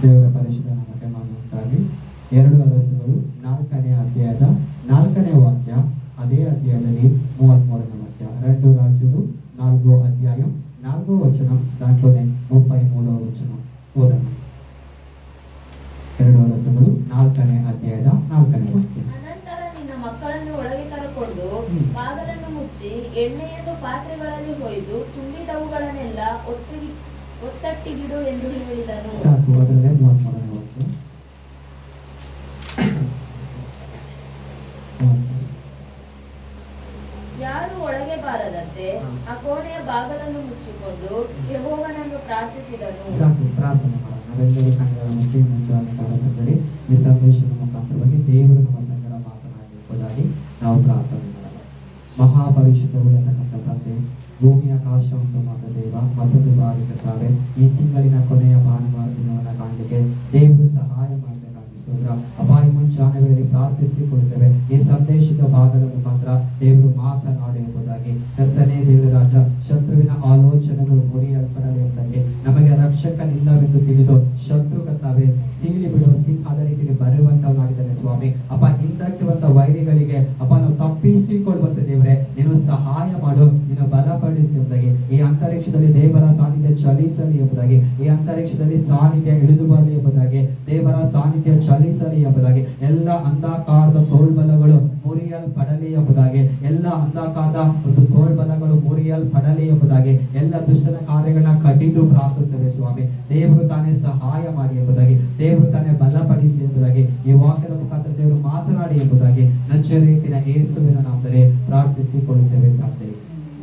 ದೇವರ ಪರಿಶುದ್ಧ ನಾಮಕ್ಕೆ ಮಹಿಮೆಯುಂಟಾಗಲಿ. 2 ಅರಸುಗಳು 4ನೇ ಅಧ್ಯಾಯದ 4ನೇ ವಾಕ್ಯ, ಅದೇ ಅಧ್ಯಾಯದಲ್ಲಿ 33ನೇ ವಾಕ್ಯ. 2 ರಾಜರು 4 ಅಧ್ಯಾಯ 4 ವಚನ, దాంట్లోనే 33వ వచనం ಓದೋಣ. 2 ಅರಸುಗಳು 4ನೇ ಅಧ್ಯಾಯದ 4ನೇ ವಾಕ್ಯ. ಅನಂತರ ನಿನ್ನ ಮಕ್ಕಳನ್ನು ಒಳಗೆ ಕರೆಕೊಂಡು ಬಾಗಿಲನ್ನು ಮುಚ್ಚಿ ಎಣ್ಣೆಯನ್ನು ಪಾತ್ರೆಗಳಲ್ಲಿ ಹೊಯ್ದು ತುಂಬಿದವುಗಳನ್ನೆಲ್ಲ ಒತ್ತಟ್ಟಿಗಿಡು ಎಂದು ಹೇಳಿದನು. ಸಾಕು, ಅದರಲ್ಲೇ 33ನೇ ವಾಕ್ಯ. ಯಾರು ಒಳಗೆ ಬಾರದಂತೆ ಆ ಕೋಣೆಯ ಬಾಗಿಲನ್ನು ಮುಚ್ಚಿಕೊಂಡು ಯೆಹೋವನನ್ನು ಪ್ರಾರ್ಥಿಸಿದನು. ಸಾಕು, ಪ್ರಾರ್ಥನೆ ಮಾಡೋಣ. ನಾವೆಲ್ಲರೂ ಕಣ್ಣುಗಳ ಮುಚ್ಚಿ ಮುಂಜಾನೆ ಕಾಲದಲ್ಲಿ ಈ ಸಂದೇಶದ ಮುಖಾಂತರವಾಗಿ ದೇವರು ನಮ್ಮ ಸಂಗಡ ಮಾತನಾಡಿರುವುದಾಗಿ ನಾವು ಪ್ರಾರ್ಥನೆ ಮಾಡೋಣ. ಮಹಾಪರಿಶುದ್ಧವಿರತಕ್ಕಂಥ ತಂದೆ, ಭೂಮಿ ಆಕಾಶವನ್ನು ಮಾತ ದೇವ, ಮತ್ತೊಂದು ಬಾರಿ ಕರ್ತಾವೆ ಈ ತಿಂಗಳಿನ ಕೊನೆಯ ಭಾನುವಾರ ದಿನವನ್ನು ಕಾಣಲಿಕ್ಕೆ ದೇವರು ಸಹಾಯ ಮಾಡಬೇಕಾಗಿ ಸ್ತೋತ್ರ. ಅಪಾಯ ಮುಂಚಾನೆ ವೇಳೆ ಪ್ರಾರ್ಥಿಸಿಕೊಳ್ಳುತ್ತೇವೆ. ಈ ಸಂದೇಶದ ಭಾಗದ ಮುಖಾಂತರ ದೇವರು ಮಾತನಾಡಿ ಎಂಬುದಾಗಿ ಕರ್ತನೇ ದೇವರ ರಾಜ, ಶತ್ರುವಿನ ಆಲೋಚನೆಗಳು ಮುರಿಯಲ್ಪಡಲಿ ಎಂಬುದಾಗಿ ನಮಗೆ ರಕ್ಷಕನಿಲ್ಲವೆಂದು ತಿಳಿದು ಶತ್ರು ಕರ್ತಾವೆ ಸೀಳಿ ಬಿಡುವ ಸಿಂಹದ ರೀತಿಯಲ್ಲಿ ಬರುವಂತವನಾಗಿದ್ದಾನೆ ಸ್ವಾಮಿ. ಅಪ್ಪ, ಹಿಂದಟ್ಟುವಂತ ವೈರಿಗಳಿಗೆ ಅಪ್ಪ ನಾವು ತಪ್ಪಿಸಿಕೊಳ್ಳುವಂತ ದೇವರೇ ನೀನು ಸಹಾಯ ಮಾಡು, ನೀನು ಬಲಪಡಿಸಿ ಎಂಬುದಾಗಿ ಈ ಅಂತರಿಕ್ಷದಲ್ಲಿ ದೇವರ ಸಾನ್ನಿಧ್ಯ ಚಲಿಸಲಿ ಎಂಬುದಾಗಿ, ಈ ಅಂತರಿಕ್ಷದಲ್ಲಿ ಸಾನ್ನಿಧ್ಯ ಇಳಿದು ಬರಲಿ ಎಂಬುದಾಗಿ, ದೇವರ ಸಾನ್ನಿಧ್ಯ ಚಲಿಸಲಿ ಎಂಬುದಾಗಿ, ಎಲ್ಲ ಅಂಧಕಾರದ ತೋಳ್ಬಲಗಳು ಮುರಿಯಲ್ಪಡಲಿ ಎಂಬುದಾಗಿ, ಎಲ್ಲ ಅಂಧಕಾರದ ಒಂದು ತೋಳ್ಬಲಗಳು ಮುರಿಯಲ್ಪಡಲಿ ಎಂಬುದಾಗಿ, ಎಲ್ಲ ದುಷ್ಟನ ಕಾರ್ಯಗಳನ್ನ ಕಡಿದು ಪ್ರಾರ್ಥಿಸ್ತೇವೆ ಸ್ವಾಮಿ. ದೇವರು ತಾನೇ ಸಹಾಯ ಮಾಡಿ ಎಂಬುದಾಗಿ, ದೇವರು ತಾನೇ ಬಲಪಡಿಸಿ ಎಂಬುದಾಗಿ, ಈ ವಾಕ್ಯದ ಮುಖಾಂತರ ದೇವರು ಮಾತನಾಡಿ ಎಂಬುದಾಗಿ ನಜರೇತಿನ ಯೇಸುವಿನ ನಾಮದಲ್ಲಿ ಪ್ರಾರ್ಥಿಸಿಕೊಳ್ಳುತ್ತೇವೆ ತಂದೆ,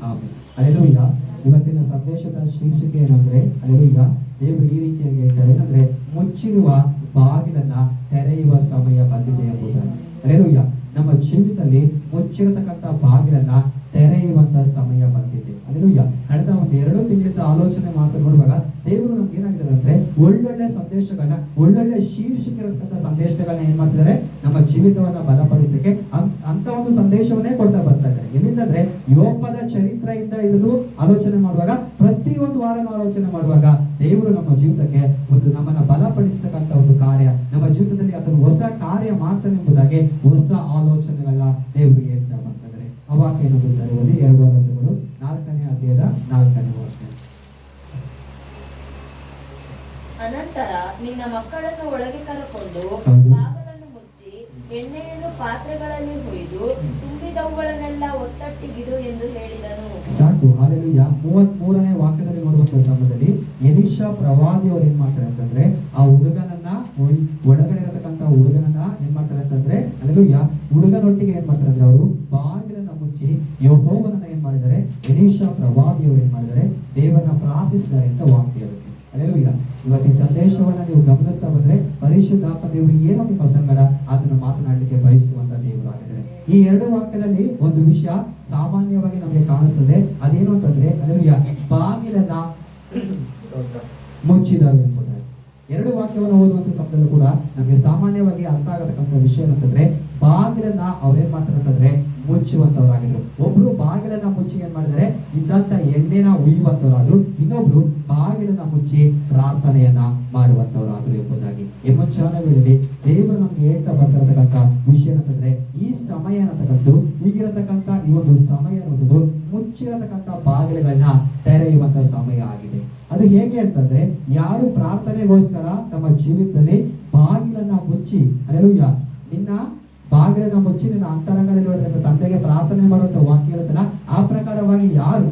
ಆಮೆನ್. ಹಲ್ಲೆಲೂಯಾ. ಇವತ್ತಿನ ಸಂದೇಶದ ಶೀರ್ಷಿಕೆ ಏನಂದ್ರೆ, ಹಲ್ಲೆಲೂಯಾ, ದೇವರು ಈ ರೀತಿಯಾಗಿ ಹೇಳ್ತಾರೆ, ಏನಂದ್ರೆ ಮುಚ್ಚಿರುವ ಬಾಗಿಲನ್ನ ತೆರೆಯುವ ಸಮಯ ಬಂದಿದೆ ಎಂಬುದಾಗಿ. ಹಲ್ಲೆಲೂಯಾ. ನಮ್ಮ ಜೀವಿತದಲ್ಲಿ ಮುಚ್ಚಿರತಕ್ಕಂಥ ಬಾಗಿಲನ್ನ ತೆರೆಯುವಂತ ಸಮಯ ಬಂದಿದೆ. ಹಲ್ಲೆಲೂಯಾ. ಕಳೆದ 2 ತಿಂಗಳಿಂದ ಆಲೋಚನೆ ಮಾಡ್ತಾ ನೋಡುವಾಗ ದೇವರು ನಮ್ಗೆ ಏನಾಗಿದೆ ಅಂದ್ರೆ ಒಳ್ಳೊಳ್ಳೆ ಸಂದೇಶಗಳನ್ನ, ಒಳ್ಳೊಳ್ಳೆ ಶೀರ್ಷಿಕೆ ಇರತಕ್ಕಂಥ ಸಂದೇಶಗಳನ್ನ ಏನ್ ಮಾಡ್ತಿದ್ದಾರೆ, ನಮ್ಮ ಜೀವಿತವನ್ನ ಬಲಪಡಿಸಲಿಕ್ಕೆ ಅಂತ ಒಂದು ಸಂದೇಶವನ್ನೇ ಕೊಡ್ತಾ ಬರ್ತಾ ಇದ್ದಾರೆ. ಎಲ್ಲಿಂದ್ರೆ ಯೋಬನ ಚರಿತ್ರೆಯಿಂದ ಹಿಡಿದು ಆಲೋಚನೆ ಮಾಡುವಾಗ, ಪ್ರತಿಯೊಂದು ವಾರನೂ ಆಲೋಚನೆ ಮಾಡುವಾಗ ದೇವರು ನಮ್ಮ ಜೀವಿತಕ್ಕೆ ಒಂದು ನಮ್ಮನ್ನ ಬಲಪಡಿಸತಕ್ಕಂಥ ಒಂದು ಕಾರ್ಯ, ನಮ್ಮ ಜೀವಿತದಲ್ಲಿ ಅದನ್ನು ಹೊಸ ಕಾರ್ಯ ಮಾಡ್ತಾನೆ ಎಂಬುದಾಗಿ ಹೊಸ ಆಲೋಚನೆಗಳನ್ನ ದೇವರು ಹೇಳ್ತಾ ಬರ್ತಾ ಇದ್ದಾರೆ. ಆ ವಾಕ್ಯ ಏನಂದ್ರೆ ಸರಿ ಓದಿ, 2 ಅರಸುಗಳು 4ನೇ ಅಧ್ಯಾಯದ 4ನೇ ವಾಕ್ಯ. ಅನಂತರ ನಿನ್ನ ಮಕ್ಕಳನ್ನು ಒಳಗೆ ಕರೆಕೊಂಡು ಬಾಗಿಲನ್ನು ಮುಚ್ಚಿ ಎಣ್ಣೆಯನ್ನು ಪಾತ್ರೆಗಳಲ್ಲಿ ಹೊಯ್ದು ತುಂಬಿದವುಗಳನ್ನೆಲ್ಲ ಒತ್ತಟ್ಟಿಗಿಡು ಎಂದು ಹೇಳಿದನು. ಸಾಕು, ಹಲ್ಲೆಲೂಯಾ. 33ನೇ ವಾಕ್ಯದಲ್ಲಿ ನೋಡುವಂತ ಸಮಯದಲ್ಲಿ ಎಲೀಷಾ ಪ್ರವಾದಿಯವರು ಏನ್ ಮಾಡ್ತಾರೆ ಅಂತಂದ್ರೆ, ಆ ಹುಡುಗನನ್ನ ಒಳಗಡೆ ಇರತಕ್ಕಂತ ಹುಡುಗನನ್ನ ಏನ್ ಮಾಡ್ತಾರೆ ಅಂತಂದ್ರೆ, ಹಲ್ಲೆಲೂಯಾ, ಹುಡುಗನೊಟ್ಟಿಗೆ ಏನ್ ಮಾಡ್ತಾರೆ ಅಂದ್ರೆ ಅವರು ಬಾಗಿಲನ್ನ ಮುಚ್ಚಿ ಯೆಹೋವನನ್ನ ಏನ್ ಮಾಡಿದ್ದಾರೆ, ಎಲೀಷಾ ಪ್ರವಾದಿಯವರು ಏನ್ ಮಾಡಿದ್ದಾರೆ, ದೇವರನ್ನ ಪ್ರಾರ್ಥಿಸಿದ್ದಾರೆ ಅಂತ ವಾಕ್ಯ ಇರುತ್ತೆ. ಹಲ್ಲೆಲೂಯಾ. ಇವತ್ತು ಈ ಸಂದೇಶವನ್ನ ನೀವು ಗಮನಿಸ್ತಾ ಬಂದ್ರೆ ಪರಿಶುದ್ಧಾತ್ಮ ದೇವರು ಏನೋ ನಿಮ್ಮ ಸಂಗಡ ಅದನ್ನು ಮಾತನಾಡಲಿಕ್ಕೆ ಬಯಸುವಂತ ದೇವರಾಗಿದ್ದಾರೆ. ಈ 2 ವಾಕ್ಯದಲ್ಲಿ ಒಂದು ವಿಷಯ ಸಾಮಾನ್ಯವಾಗಿ ನಮಗೆ ಕಾಣಿಸ್ತದೆ. ಅದೇನು ಅಂತಂದ್ರೆ, ಹಲ್ಲೆಲೂಯಾ, ಬಾಗಿಲನ್ನ ಮುಚ್ಚಿದವು ಎಂಬುದಾಗಿ. 2 ವಾಕ್ಯವನ್ನು ಓದುವಂತ ಸಮಯದಲ್ಲೂ ಕೂಡ ನಮಗೆ ಸಾಮಾನ್ಯವಾಗಿ ಅರ್ಥ ಆಗತಕ್ಕಂಥ ವಿಷಯ ಏನಂತಂದ್ರೆ, ಬಾಗಿಲನ್ನ ಅವ್ರೇನ್ ಮಾಡ್ತಾರೆ ಅಂತಂದ್ರೆ ಮುಚ್ಚುವಂತವರಾಗಿದ್ರು. ಒಬ್ರು ಬಾಗಿಲನ್ನ ಮುಚ್ಚಿ ಏನ್ ಮಾಡಿದರೆ ಇದ್ದಂತ ಎಣ್ಣೆನ ಉಯ್ಯುವಂತವರಾದ್ರು, ಇನ್ನೊಬ್ರು ಬಾಗಿಲನ್ನ ಮುಚ್ಚಿ ಪ್ರಾರ್ಥನೆಯನ್ನ ಮಾಡುವಂತವರಾದ್ರು ಎಂಬುದಾಗಿ. ಮುಂಚಾನ ವೇಳೆಯಲ್ಲಿ ದೇವರು ನಮ್ಗೆ ಹೇಳ್ತಾ ಬರ್ತಿರತಕ್ಕಂಥ ವಿಷಯ ಏನಂತಂದ್ರೆ, ಈ ಸಮಯ ಅನ್ನತಕ್ಕಂಥದ್ದು, ಈಗಿರತಕ್ಕಂಥ ಈ ಒಂದು ಸಮಯ ಅನ್ನೋದು ಮುಚ್ಚಿರತಕ್ಕಂಥ ಬಾಗಿಲುಗಳನ್ನ ತೆರೆಯುವಂತ ಸಮಯ ಆಗಿದೆ. ಅದು ಹೇಗೆ ಅಂತಂದ್ರೆ, ಯಾರು ಪ್ರಾರ್ಥನೆಗೋಸ್ಕರ ತಮ್ಮ ಜೀವಿತದಲ್ಲಿ ಬಾಗಿಲನ್ನ ಮುಚ್ಚಿ, ಹಲ್ಲೆಲೂಯಾ, ನಿನ್ನ ಬಾಗಿಲನ್ನ ಮುಚ್ಚಿ ನಿನ್ನ ಅಂತರಂಗದಲ್ಲಿ ತಂದೆಗೆ ಪ್ರಾರ್ಥನೆ ಮಾಡುವಂತ ವಾಕ್ಯ ಹೇಳುತ್ತಲ್ಲ, ಆ ಪ್ರಕಾರವಾಗಿ ಯಾರು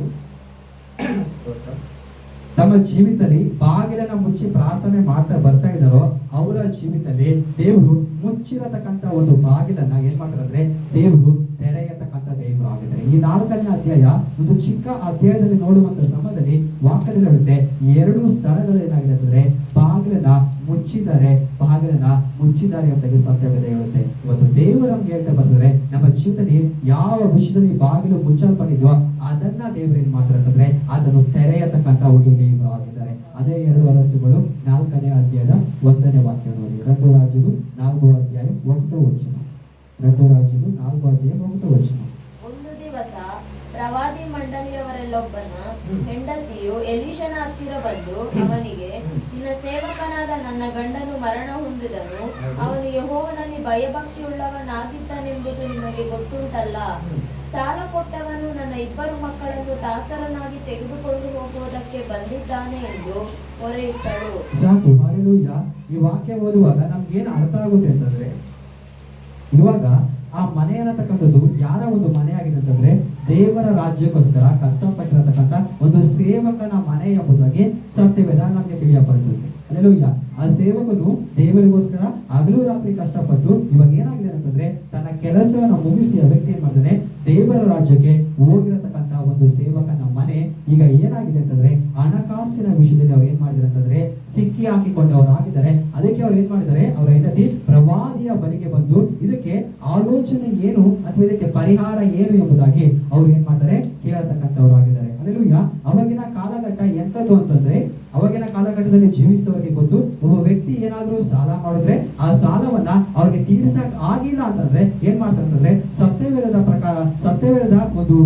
ತಮ್ಮ ಜೀವಿತದಲ್ಲಿ ಬಾಗಿಲನ್ನ ಮುಚ್ಚಿ ಪ್ರಾರ್ಥನೆ ಮಾಡ್ತಾ ಬರ್ತಾ ಇದ್ದಾರೋ ಅವರ ಜೀವಿತದಲ್ಲಿ ದೇವರು ಮುಚ್ಚಿರತಕ್ಕಂತ ಒಂದು ಬಾಗಿಲನ್ನ ಏನ್ ಮಾಡ್ತಾರೆ ಅಂದ್ರೆ ದೇವರು ತೆರೆಯತಕ್ಕಂತ ದೇವರು ಆಗಿದ್ದಾರೆ. ಈ 4ನೇ ಅಧ್ಯಾಯ ಒಂದು ಚಿಕ್ಕ ಅಧ್ಯಾಯದಲ್ಲಿ ನೋಡುವಂತ ಸಮಯದಲ್ಲಿ ವಾಕ್ಯದಲ್ಲಿ ಹೇಳುತ್ತೆ, 2 ಸ್ಥಳಗಳು ಏನಾಗಿದೆ ಅಂತಂದ್ರೆ ಬಾಗಿಲನ್ನ ಮುಚ್ಚಿದ್ದಾರೆ ಅಂತ ಸತ್ಯವೇದ ಹೇಳುತ್ತೆ. ಇವತ್ತು ದೇವರು ನಮ್ಗೆ ಹೇಳ್ತಾ ಬರ್ತಾರೆ, ನಮ್ಮ ಜೀವಿತದಲ್ಲಿ ಯಾವ ವಿಷಯದಲ್ಲಿ ಬಾಗಿಲು ಮುಚ್ಚಲ್ಪಟ್ಟಿದ್ಯೋ ಅದನ್ನ ದೇವರು ಏನ್ ಮಾಡ್ತಾರೆ ಅಂತಂದ್ರೆ ಅದನ್ನು ತೆರೆಯತಕ್ಕಂತ ಒಂದು ದೇವರು ಆಗಿದ್ದಾರೆ. ಅದೇ 2 ಅರಸುಗಳು 4ನೇ ಅಧ್ಯಾಯದ 1ನೇ ವಾಕ್ಯ ನೋಡಿ. 2 ರಾಜರು 4 ಅಧ್ಯಾಯ 1 ವಚನ. 2 ರಾಜರು 4 ಅಧ್ಯಾಯ 1 ವಚನ. ಒಂದು ದಿವಸ ಸಹಸ ಪ್ರವಾದಿ ಮಂಡಳಿಯವರೆಲ್ಲೊಬ್ಬನ ಹೆಂಡತಿಯು ಎಲೀಷನ ಹತ್ತಿರ ಬಂದು ಅವನಿಗೆ, ನಿನ್ನ ಸೇವಕನಾದ ನನ್ನ ಗಂಡನು ಮರಣ ಹೊಂದಿದನು, ಅವನು ಯೆಹೋವನಲ್ಲಿ ಭಯಭಕ್ತಿಯುಳ್ಳವನಾಗಿದ್ದನೆಂಬುದು ನಿಮಗೆ ಗೊತ್ತುಂಟಲ್ಲ. ಸಾಲ ಕೊಟ್ಟವನು ನನ್ನ 2 ಮಕ್ಕಳನ್ನು ದಾಸರನ್ನಾಗಿ ತೆಗೆದುಕೊಂಡು ಹೋಗುವುದಕ್ಕೆ ಬಂದಿದ್ದಾನೆ ಎಂದು ಮೊರೆಯಿಟ್ಟಳು. ಸಾಕು. ಹಾಲೆಲೂಯ. ಈ ವಾಕ್ಯ ಓದುವಾಗ ನಮ್ಗೇನು ಅರ್ಥ ಆಗುತ್ತೆ ಅಂತಂದ್ರೆ, ಇವಾಗ ಆ ಮನೆ ಅನ್ನತಕ್ಕಂಥದ್ದು ಯಾರ ಒಂದು ಮನೆ ಆಗಿದೆ ಅಂತಂದ್ರೆ, ದೇವರ ರಾಜ್ಯಕ್ಕೋಸ್ಕರ ಕಷ್ಟಪಟ್ಟಿರತಕ್ಕಂಥ ಒಂದು ಸೇವಕನ ಮನೆ ಎಂಬುದಾಗಿ ಸತ್ಯವೇದ ನಮ್ಗೆ ತಿಳಿಯಪಡಿಸುತ್ತೆ. ಅಲ್ಲೆಲೂಯ್ಯ. ಆ ಸೇವಕನು ದೇವರಿಗೋಸ್ಕರ ಹಗಲು ರಾತ್ರಿ ಕಷ್ಟಪಟ್ಟು ಇವಾಗ ಏನಾಗಿದೆ ಅಂತಂದ್ರೆ, ತನ್ನ ಕೆಲಸವನ್ನ ಮುಗಿಸಿ ಆ ವ್ಯಕ್ತಿ ಏನ್ ಮಾಡ್ತಾನೆ, ದೇವರ ರಾಜ್ಯಕ್ಕೆ ಹೋಗಿರತಕ್ಕಂಥ ಒಂದು ಸೇವಕನ ಮನೆ ಈಗ ಏನಾಗಿದೆ ಅಂತಂದ್ರೆ, ಹಣಕಾಸಿನ ವಿಷಯದಲ್ಲಿ ಅವ್ರು ಏನ್ ಮಾಡಿದಾರೆ ಅಂತಂದ್ರೆ ಸಿಕ್ಕಿ ಹಾಕಿಕೊಂಡವರಾಗಿದ್ದಾರೆ. ಅದಕ್ಕೆ ಅವ್ರು ಏನ್ ಮಾಡಿದ್ದಾರೆ, ಅವರ ಹೆಂಡತಿ ಪ್ರವಾದಿಯ ಬಳಿಗೆ ಬಂದು ಇದಕ್ಕೆ ಆಲೋಚನೆ ಏನು ಅಥವಾ ಇದಕ್ಕೆ ಪರಿಹಾರ ಏನು ಎಂಬುದಾಗಿ ಅವ್ರು ಏನ್ ಮಾಡ್ತಾರೆ, ಕೇಳತಕ್ಕಂಥವ್ರಾಗಿದ್ದಾರೆ. ಅಲ್ಲೆಲೂಯ್ಯ. ಅವಾಗಿನ ಕಾಲಘಟ್ಟ ಎಂತದ್ದು ಅಂತಂದ್ರೆ, ಅವಾಗಿನ ಕಾಲಘಟ್ಟದಲ್ಲಿ ಜೀವಿಸಿದವರಿಗೆ ಗೊತ್ತು, ಒಬ್ಬ ವ್ಯಕ್ತಿ ಏನಾದ್ರೂ ಸಾಲ ಮಾಡಿದ್ರೆ ಆ ಸಾಲವನ್ನ ಅವ್ರಿಗೆ ತೀರಿಸಕ್ ಆಗಿಲ್ಲ ಅಂತಂದ್ರೆ ಏನ್ ಮಾಡ್ತಾರೆ ಅಂತಂದ್ರೆ, ಸತ್ಯವೇದದ ಪ್ರಕಾರ, ಸತ್ಯವೇದದ ಒಂದು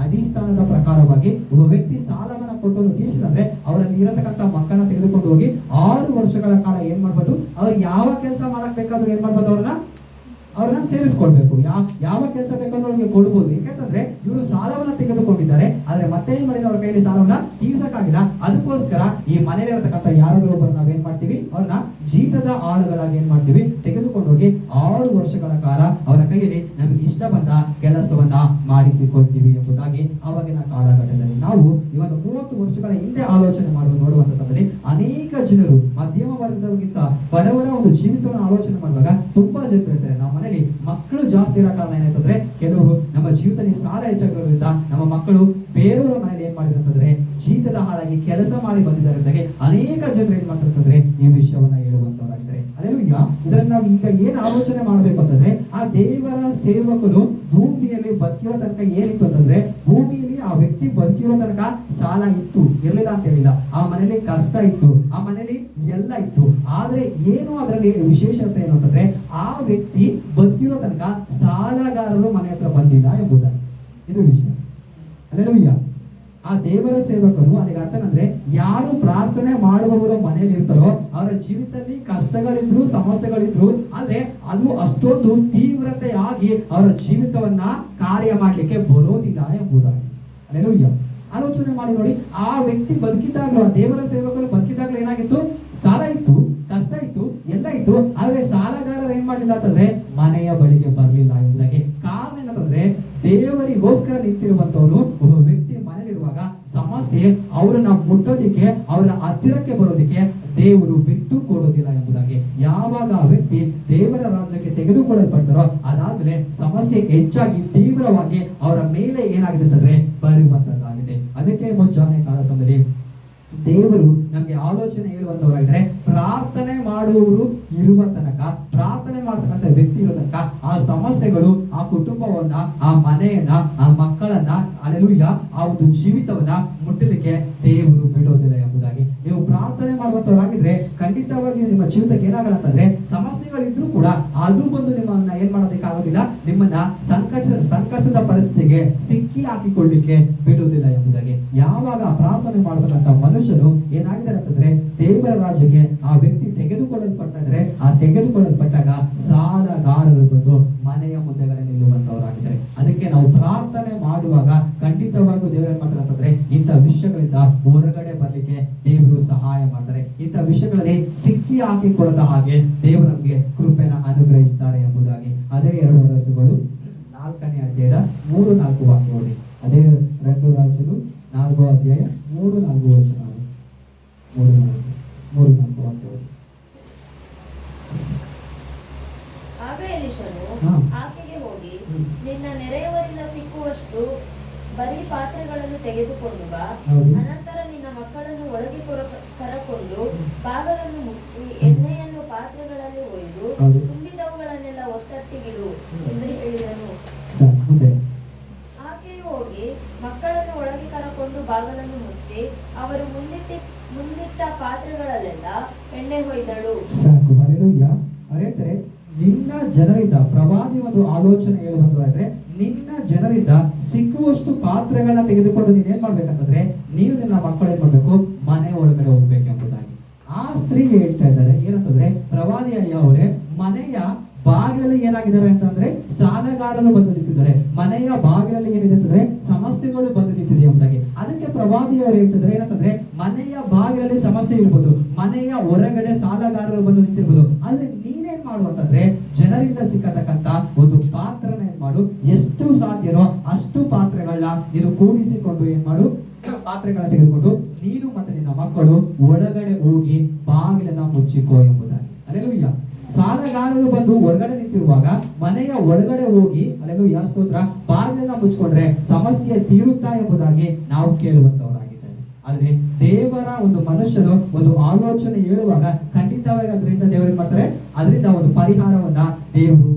ಅಡಿಸ್ಥಾನದ ಪ್ರಕಾರವಾಗಿ ಒಬ್ಬ ವ್ಯಕ್ತಿ ಸಾಲವನ್ನ ಕೊಟ್ಟು ತೀರಿಸಿದ್ರೆ ಅವರಲ್ಲಿ ಇರತಕ್ಕಂಥ ಮಕ್ಕಳನ್ನ ತೆಗೆದುಕೊಂಡು ಹೋಗಿ 6 ವರ್ಷಗಳ ಕಾಲ ಏನ್ ಮಾಡ್ಬೋದು, ಅವ್ರು ಯಾವ ಕೆಲಸ ಮಾಡಕ್ ಬೇಕಾದ್ರೂ ಏನ್ ಮಾಡ್ಬೋದು, ಅವ್ರನ್ನ ಸೇರಿಸ್ಕೊಳ್ಬೇಕು. ಯಾವ ಕೆಲಸ ಬೇಕಾದ್ರೂ ಅವ್ರಿಗೆ ಕೊಡ್ಬೋದು. ಯಾಕಂತಂದ್ರೆ ಇವರು ಸಾಲವನ್ನ ತೆಗೆದುಕೊಂಡಿದ್ದಾರೆ, ಆದ್ರೆ ಮತ್ತೆ ಏನ್ ಮಾಡಿದ್ರೆ ಅವ್ರ ಕೈಯಲ್ಲಿ ಸಾಲವನ್ನ ತೀರ್ಸಕ್ಕಾಗಿಲ್ಲ. ಅದಕ್ಕೋಸ್ಕರ ಈ ಮನೇಲಿ ಇರತಕ್ಕಂಥ ಯಾರಾದ್ರೂ ಒಬ್ಬರು ನಾವೇನ್ ಮಾಡ್ತೀವಿ, ಅವ್ರನ್ನ ಜೀತದ ಆಳುಗಳಾಗಿ ಏನ್ ಮಾಡ್ತೀವಿ, ತೆಗೆದುಕೊಂಡು ಹೋಗಿ 6 ವರ್ಷಗಳ ಕಾಲ ಅವರ ಕೈಯಲ್ಲಿ ನಮ್ಗೆ ಇಷ್ಟ ಬಂದ ಕೆಲಸವನ್ನ ಮಾಡಿಸಿಕೊಡ್ತೀವಿ ಎಂಬುದಾಗಿ ಅವಾಗಿನ ಕಾಲಘಟ್ಟದಲ್ಲಿ ನಾವು ಇವತ್ತು 30 ವರ್ಷಗಳ ಹಿಂದೆ ಆಲೋಚನೆ ನೋಡುವಂತ ಸಮಯದಲ್ಲಿ ಅನೇಕ ಜನರು ಮಧ್ಯಮ ವರ್ಗದವರಿಗಿಂತ ಬಡವರ ಒಂದು ಜೀವಿತವನ್ನು ಆಲೋಚನೆ ಮಾಡುವಾಗ ತುಂಬಾ ಜನರು ಹೇಳ್ತಾರೆ, ನಮ್ಮ ಮನೇಲಿ ಮಕ್ಕಳು ಜಾಸ್ತಿ ಇರೋ ಕಾರಣ ಏನಾಯ್ತಂದ್ರೆ, ಕೆಲವರು ನಮ್ಮ ಜೀವಿತದಲ್ಲಿ ಸಾಲ ಹೆಚ್ಚಾಗಿರೋದ್ರಿಂದ ನಮ್ಮ ಮಕ್ಕಳು ಬೇರೆಯವರ ಮನೇಲಿ ಏನ್ ಮಾಡಿದ್ರು ಅಂತಂದ್ರೆ ಜೀತದ ಹಾಳಾಗಿ ಕೆಲಸ ಮಾಡಿ ಬಂದಿದ್ದಾರೆ ಅಂತಾಗೆ ಅನೇಕ ಜನರು ಏನ್ ಮಾಡ್ತಾರೆ ಈ ವಿಷಯವನ್ನ ಹೇಳುವಂತವರಾಗಿದ್ದಾರೆ. ಅಲ್ಲೆಲೂಯ್ಯ. ಇದರಲ್ಲಿ ನಾವು ಈಗ ಏನ್ ಆಲೋಚನೆ ಮಾಡ್ಬೇಕು ಅಂತಂದ್ರೆ, ಆ ದೇವರ ಸೇವಕರು ಭೂಮಿಯಲ್ಲಿ ಬದುಕಿರೋ ತನಕ ಏನಿತ್ತು ಅಂತಂದ್ರೆ, ಭೂಮಿಯಲ್ಲಿ ಆ ವ್ಯಕ್ತಿ ಬದುಕಿರೋ ತನಕ ಸಾಲ ಇತ್ತು, ಇರ್ಲಿಲ್ಲ ಅಂತ ಹೇಳಿಲ್ಲ. ಆ ಮನೇಲಿ ಕಷ್ಟ ಇತ್ತು, ಆ ಮನೇಲಿ ಎಲ್ಲ ಇತ್ತು. ಆದ್ರೆ ಏನು ಅದರಲ್ಲಿ ವಿಶೇಷತೆ ಏನು ಅಂತಂದ್ರೆ, ಆ ವ್ಯಕ್ತಿ ಬದುಕಿರೋ ತನಕ ಸಾಲಗಾರರು ಮನೆ ಹತ್ರ ಬಂದಿಲ್ಲ ಎಂಬುದಾಗಿ ಇದು ವಿಷಯ. ಅಲ್ಲೆಲೂಯ್ಯ. ಆ ದೇವರ ಸೇವಕರು ಅದಕ್ಕೆ ಅರ್ಥನಂದ್ರೆ, ಯಾರು ಪ್ರಾರ್ಥನೆ ಮಾಡುವವರು ಮನೆಯಲ್ಲಿ ಇರ್ತಾರೋ ಅವರ ಜೀವಿತದಲ್ಲಿ ಕಷ್ಟಗಳಿದ್ರು, ಸಮಸ್ಯೆಗಳಿದ್ರು, ಆದ್ರೆ ಅದು ಅಷ್ಟೊಂದು ತೀವ್ರತೆಯಾಗಿ ಅವರ ಜೀವಿತವನ್ನ ಕಾರ್ಯ ಮಾಡ್ಲಿಕ್ಕೆ ಬರೋದಿಲ್ಲ ಎಂಬುದಾಗಿ. ಅಲ್ಲೆಲೂಯ್ಯ. ಆಲೋಚನೆ ಮಾಡಿ ನೋಡಿ, ಆ ವ್ಯಕ್ತಿ ಬದುಕಿದಾಗ್ಲೂ, ಆ ದೇವರ ಸೇವಕರು ಬದುಕಿದಾಗ್ಲೂ ಏನಾಗಿತ್ತು, ಸಾಲ ಇತ್ತು, ಕಷ್ಟ ಇತ್ತು, ಎಲ್ಲ ಇತ್ತು. ಆದ್ರೆ ಸಾಲಗಾರರು ಏನ್ ಮಾಡಿಲ್ಲ ಅಂತಂದ್ರೆ ಮನೆಯ ಬಳಿಗೆ ಬರ್ಲಿಲ್ಲ ಎಂಬುದಾಗಿ. ಕಾರಣ ಏನಂತಂದ್ರೆ, ದೇವರಿಗೋಸ್ಕರ ನಿಂತಿರುವಂತವನು ಒಬ್ಬ ವ್ಯಕ್ತಿ ಮನೇಲಿರುವಾಗ ಸಮಸ್ಯೆ ಅವರನ್ನ ಮುಟ್ಟೋದಿಕ್ಕೆ, ಅವರ ಹತ್ತಿರಕ್ಕೆ ಬರೋದಿಕ್ಕೆ ದೇವರು ಬಿಟ್ಟು ಕೊಡೋದಿಲ್ಲ ಎಂಬುದಾಗಿ. ಯಾವಾಗ ಆ ವ್ಯಕ್ತಿ ದೇವರ ರಾಜ್ಯಕ್ಕೆ ತೆಗೆದುಕೊಳ್ಳಲ್ಪಡ್ತಾರೋ ಅದಾದ್ಮೇಲೆ ಸಮಸ್ಯೆ ಹೆಚ್ಚಾಗಿ ತೀವ್ರವಾಗಿ ಅವರ ಮೇಲೆ ಏನಾಗಿದೆ ಅಂತಂದ್ರೆ ಬರುವಂತದ್ದಾಗಿದೆ. ಅದಕ್ಕೆ ಮುಂಜಾನೆ ಕಾಲ ಸಮಯದಲ್ಲಿ ದೇವರು ನಮ್ಗೆ ಆಲೋಚನೆ ಹೇಳುವಂತವರಾಗಿದ್ರೆ, ಪ್ರಾರ್ಥನೆ ಮಾಡುವವರು ಇರುವ ತನಕ, ಪ್ರಾರ್ಥನೆ ಮಾಡತಕ್ಕಂಥ ವ್ಯಕ್ತಿ ಇರೋ ತನಕ ಆ ಸಮಸ್ಯೆಗಳು ಆ ಕುಟುಂಬವನ್ನ, ಆ ಮನೆಯನ್ನ, ಆ ಮಕ್ಕಳನ್ನ, ಅಲ್ಲೆಲೂಯ್ಯ, ಆ ಒಂದು ಜೀವಿತವನ್ನ ಮುಟ್ಟಲಿಕ್ಕೆ ದೇವರು ಬಿಡೋದಿಲ್ಲ ಎಂಬುದಾಗಿ. ನೀವು ಪ್ರಾರ್ಥನೆ ಮಾಡುವಂತವರಾಗಿದ್ರೆ ಖಂಡಿತವಾಗಿ ನಿಮ್ಮ ಜೀವಿತಕ್ಕೆ ಏನಾಗಲ್ಲ ಅಂತಂದ್ರೆ, ಸಮಸ್ಯೆಗಳಿದ್ರು ಕೂಡ ಅದು ಬಂದು ನಿಮ್ಮನ್ನ ಏನ್ ಮಾಡೋದಕ್ಕೆ ಆಗೋದಿಲ್ಲ, ನಿಮ್ಮನ್ನ ಸಂಕಷ್ಟದ ಪರಿಸ್ಥಿತಿಗೆ ಸಿಕ್ಕಿ ಹಾಕಿಕೊಳ್ಳಿಕ್ಕೆ ಬಿಡುವುದಿಲ್ಲ ಎಂಬುದಾಗಿ. ಯಾವಾಗ ಪ್ರಾರ್ಥನೆ ಮಾಡತಕ್ಕಂಥ ಮನುಷ್ಯನು ಏನಾಗಿದ್ದಾರೆ ಅಂತಂದ್ರೆ ದೇವರ ರಾಜ್ಯಕ್ಕೆ ಆ ವ್ಯಕ್ತಿ ತೆಗೆದುಕೊಳ್ಳಲ್ಪಡ್ತಾ ಇದ್ರೆ, ಆ ತೆಗೆದುಕೊಳ್ಳಲ್ಪಟ್ಟಾಗ ಸಾಲಗಾರರು ಬಂದು ಮನೆಯ ಮುಂದೆಗಡೆ ನಿಲ್ಲುವಂತವರಾಗಿದ್ದಾರೆ. ಅದಕ್ಕೆ ನಾವು ಪ್ರಾರ್ಥನೆ ಮಾಡುವಾಗ ಖಂಡಿತವಾಗಿಯೂ ದೇವರು ಏನ್ ಮಾಡ್ತಾರೆ ಅಂತಂದ್ರೆ, ಇಂಥ ವಿಷಯಗಳಿಂದ ಹೊರಗಡೆ ಬರ್ಲಿಕ್ಕೆ ದೇವರು ಸಹಾಯ ಮಾಡ್ತಾರೆ. ಇಂಥ ವಿಷಯಗಳಲ್ಲಿ ಸಿಕ್ಕಿ ಹಾಕಿಕೊಳ್ಳದ ಹಾಗೆ ದೇವರು ನಮ್ಗೆ ಕೃಪೆನ ಅನುಗ್ರಹಿಸ್ತಾರೆ ಎಂಬುದಾಗಿ. ಅದೇ 2 ವರ್ಷಗಳು 4ನೇ ಅಧ್ಯಾಯದ 3-4 ವಾಕ್ಯ ಓದಿ. ಅದೇ 2 ರಾಜರು 4 ಅಧ್ಯಾಯ 3-4 ವಚನ, 3-4 ವಾಕ್ಯ ಓದಿ. ಆಗ ಎಲೀಷನು ಆಕೆಗೆ ಹೋಗಿ, ನಿನ್ನ ನೆರೆಯವರಿಂದ ಸಿಕ್ಕುವಷ್ಟು ಬರೀ ಪಾತ್ರೆಗಳನ್ನು ತೆಗೆದುಕೊಂಡು ಬಾ, ಅನಂತರ ನಿನ್ನ ಮಕ್ಕಳನ್ನು ಒಳಗೆ ಕರಕೊಂಡು ಬಾಗಲನ್ನು ಮುಚ್ಚಿ ಎಣ್ಣೆಯನ್ನು ಪಾತ್ರೆಗಳಲ್ಲಿ ಒಯ್ದು ತುಂಬಿದವುಗಳನ್ನೆಲ್ಲ ಒತ್ತಟ್ಟಿಗಿಡು ಎಂದು ಹೇಳಿದನು. ಆಕೆಯು ಹೋಗಿ ಮಕ್ಕಳನ್ನು ಒಳಗೆ ಕರಕೊಂಡು ಬಾಗಲನ್ನು ಮುಚ್ಚಿ ಅವರು ಮುಂದಿಟ್ಟ ಪಾತ್ರೆಗಳಲ್ಲೆಲ್ಲ ಎಣ್ಣೆ ಹೊಯ್ದಳು. ಸಾಕು. ಹಲ್ಲೆಲೂಯಾ. ಹೇಳ್ತಾರೆ, ನಿನ್ನ ಜನರಿಂದ ಪ್ರವಾದಿ ಒಂದು ಆಲೋಚನೆ ಹೇಳುವಂತಂದ್ರೆ, ನಿನ್ನ ಜನರಿಂದ ಸಿಕ್ಕುವಷ್ಟು ಪಾತ್ರೆಗಳನ್ನ ತೆಗೆದುಕೊಂಡು ನೀನೇನ್ ಮಾಡ್ಬೇಕಂತಂದ್ರೆ ನೀನು ನಿನ್ನ ಮಕ್ಕಳು ಏನ್ ಮಾಡ್ಬೇಕು, ಮನೆ ಒಳಗಡೆ ಹೋಗ್ಬೇಕೆಂಬುದಾಗಿ. ಆ ಸ್ತ್ರೀ ಹೇಳ್ತಾ ಇದ್ದಾರೆ ಏನಂತಂದ್ರೆ, ಪ್ರವಾದಿ ಅವರೇ, ಮನೆಯ ಬಾಗಿಲಲ್ಲಿ ಏನಾಗಿದ್ದಾರೆ ಅಂತಂದ್ರೆ ಸಾಲಗಾರರು ಬಂದು ನಿಂತಿದ್ದಾರೆ, ಮನೆಯ ಬಾಗಿಲಲ್ಲಿ ಏನಿದೆ ಅಂತಂದ್ರೆ ಸಮಸ್ಯೆಗಳು ಬಂದು ನಿಂತಿದೆ ಎಂಬುದಾಗಿ. ಅದಕ್ಕೆ ಪ್ರವಾದಿಯವರು ಹೇಳ್ತಿದ್ದಾರೆ ಏನಂತಂದ್ರೆ, ಮನೆಯ ಬಾಗಿಲಲ್ಲಿ ಸಮಸ್ಯೆ ಇರ್ಬೋದು, ಮನೆಯ ಹೊರಗಡೆ ಸಾಲಗಾರರು ಬಂದು ನಿಂತಿರ್ಬೋದು, ಆದ್ರೆ ನೀನೇನ್ ಮಾಡುವಂತಂದ್ರೆ ಜನರಿಂದ ಸಿಕ್ಕತಕ್ಕಂತ ಒಂದು ಪಾತ್ರನ ಏನ್ ಮಾಡು, ಎಷ್ಟು ಸಾಧ್ಯನೋ ಅಷ್ಟು ಪಾತ್ರೆಗಳನ್ನ ನೀನು ಕೂಡಿಸಿಕೊಂಡು ಏನ್ ಮಾಡು, ಪಾತ್ರೆಗಳನ್ನ ತೆಗೆದುಕೊಂಡು ನೀನು ಮತ್ತೆ ನಿನ್ನ ಮಕ್ಕಳು ಒಳಗಡೆ ಹೋಗಿ ಬಾಗಿಲನ್ನ ಮುಚ್ಚಿಕೋ ಎಂಬುದಾಗಿ. ಅಲ್ಲೆಲೂಯ್ಯ. ಸಾಲಗಾರರು ಬಂದು ಹೊರಗಡೆ ನಿಂತಿರುವಾಗ ಮನೆಯ ಒಳಗಡೆ ಹೋಗಿ, ಅಲ್ಲೆಲೂಯ್ಯ ಸ್ತೋತ್ರ, ಬಾಗಿಲನ್ನ ಮುಚ್ಕೊಂಡ್ರೆ ಸಮಸ್ಯೆ ತೀರುತ್ತಾ ಎಂಬುದಾಗಿ ನಾವು ಕೇಳುವಂತವರಾಗಿದ್ದೇವೆ. ಆದ್ರೆ ದೇವರ ಒಂದು ಮನುಷ್ಯನು ಒಂದು ಆಲೋಚನೆ ಹೇಳುವಾಗ ಖಂಡಿತವಾಗಿ ಅದರಿಂದ ದೇವರು ಏನ್ ಮಾಡ್ತಾರೆ, ಅದರಿಂದ ಒಂದು ಪರಿಹಾರವನ್ನ ದೇವರು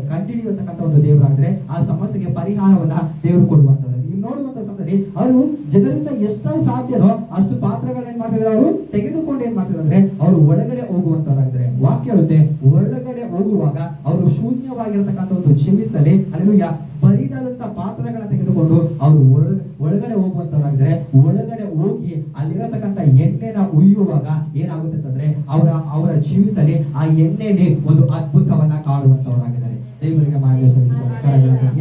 ಕಂಡುಹಿಡಿಯುವಂತಕ್ಕಂಥ ಒಂದು ದೇವರಾದ್ರೆ ಆ ಸಮಸ್ಯೆಗೆ ಪರಿಹಾರವನ್ನ ದೇವರು ಕೊಡುವಂತವ್ರು. ನೀವು ನೋಡುವಂತ ಸಮಯದಲ್ಲಿ ಅವರು ಜನರಿಂದ ಎಷ್ಟು ಸಾಧ್ಯನೋ ಅಷ್ಟು ಪಾತ್ರಗಳನ್ನ ಏನ್ ಮಾಡ್ತಿದ್ದಾರೆ, ಅವರು ತೆಗೆದುಕೊಂಡು ಏನ್ ಮಾಡ್ತಿದ್ದಾರೆ ಅಂದ್ರೆ ಅವರು ಒಳಗಡೆ ಹೋಗುವಂತವರಾಗಿದ್ದಾರೆ. ವಾಕ್ಯ ಹೇಳುತ್ತೆ, ಒಳಗಡೆ ಹೋಗುವಾಗ ಅವರು ಶೂನ್ಯವಾಗಿರತಕ್ಕಂಥ ಒಂದು ಜೀವಿತದಲ್ಲಿ ಅಲ್ಲೆಲೂಯ್ಯ ಬರಿದಾದಂತ ಪಾತ್ರಗಳನ್ನ ತೆಗೆದುಕೊಂಡು ಅವರು ಒಳಗಡೆ ಹೋಗುವಂತವರಾಗಿದ್ದಾರೆ. ಒಳಗಡೆ ಹೋಗಿ ಅಲ್ಲಿರತಕ್ಕಂಥ ಎಣ್ಣೆನ ಉಯ್ಯುವಾಗ ಏನಾಗುತ್ತೆ ಅಂತಂದ್ರೆ ಅವರ ಜೀವಿತದಲ್ಲಿ ಆ ಎಣ್ಣೆಯಲ್ಲಿ ಒಂದು ಅದ್ಭುತವನ್ನ ಕಾಣುವಂತವರಾಗಿದ್ದಾರೆ. ದೇವರಿಗೆ ಮಾರ್ಗದರ್ಶನ.